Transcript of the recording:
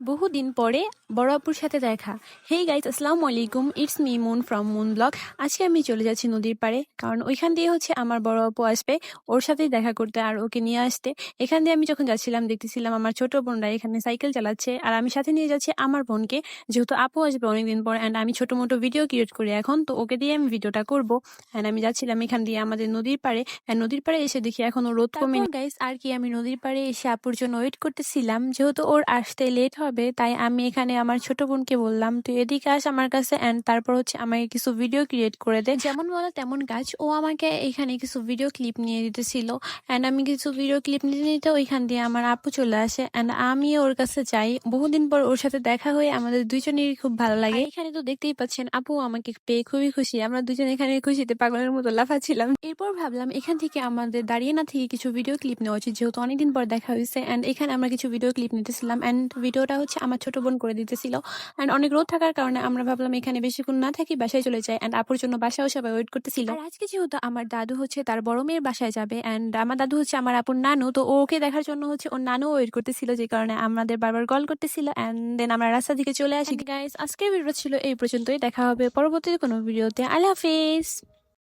বহুদিন পরে বড় আপুর সাথে দেখা। হেই গাইজ, আসসালামু আলাইকুম, it's me moon from moon blog. আজকে আমি চলে যাচ্ছি নদীর পাড়ে, কারণ ওইখান দিয়ে আমার বড় আপু আসবে, ওর সাথেই দেখা করতে আর ওকে নিয়ে আসতে। এখান দিয়ে আমি যখন যাচ্ছিলাম দেখতেছিলাম আমার ছোট বোনরা এখানে সাইকেল চালাচ্ছে, আর আমি সাথে নিয়ে যাচ্ছি আমার বোনকে, যেহেতু আপু আসবে অনেকদিন পর। অ্যান্ড আমি ছোট মোটো ভিডিও ক্রিয়েট করি এখন, তো ওকে দিয়ে আমি ভিডিওটা করবো। অ্যান্ড আমি যাচ্ছিলাম এখান দিয়ে আমাদের নদীর পাড়ে। নদীর পাড়ে এসে দেখি এখনো রোদ কমেনি গাইস। আর কি, আমি নদীর পাড়ে এসে আপুর জন্য ওয়েট করতেছিলাম, যেহেতু ওর আসতে লেট হবে, তাই আমি এখানে আমার ছোট বোনকে বললাম তুই এদিকে আস আমার কাছে, অ্যান্ড তারপর আমাকে কিছু ভিডিও ক্রিয়েট করে দে। যেমন বলা তেমন কাজ, ও আমাকে এখানে কিছু ভিডিও ক্লিপ নিয়ে দিতেছিল। অ্যান্ড আমি কিছু ভিডিও ক্লিপ নিতে নিতে ওইখান দিয়ে আমার আপু চলে আসে, অ্যান্ড আমি ওর কাছে যাই। বহুদিন পর ওর সাথে দেখা হয়ে আমাদের দুজনেরই খুব ভালো লাগে। এখানে তো দেখতেই পাচ্ছেন আপু আমাকে পেয়ে খুবই খুশি, আমরা দুজন এখানে খুশিতে পাগলের মতো লাফাচ্ছিলাম। এরপর ভাবলাম এখান থেকে আমাদের দাঁড়িয়ে না থেকে কিছু ভিডিও ক্লিপ নেওয়া উচিত, যেহেতু অনেকদিন পর দেখা হয়েছে। অ্যান্ড এখানে আমরা কিছু ভিডিও ক্লিপ নিতেছিলাম, অ্যান্ড ভিডিওটা আমার ছোট বোন করে দিতেছিল। অ্যান্ড অনেক রোদ থাকার কারণে আমরা ভাবলাম এখানে বেশিক্ষণ না থাকি, বাসায় চলে যাই। অ্যান্ড আপুর জন্য বাসাও সবাই ওয়েট করতেছিল। আর আজকে যেহেতু আমার দাদু তার বড় মেয়ের বাসায় যাবে, অ্যান্ড আমার দাদু আমার আপুর নানু, তো ওকে দেখার জন্য ওর নানু ওয়েট করতেছিল, যে কারণে আমাদের বারবার কল করতেছিল। অ্যান্ড দেন আমরা রাস্তা দিকে চলে আসি। গাইস, আজকের ভিডিও ছিল এই পর্যন্তই, দেখা হবে পরবর্তী কোনো ভিডিওতে। আল্লাহ হাফিজ।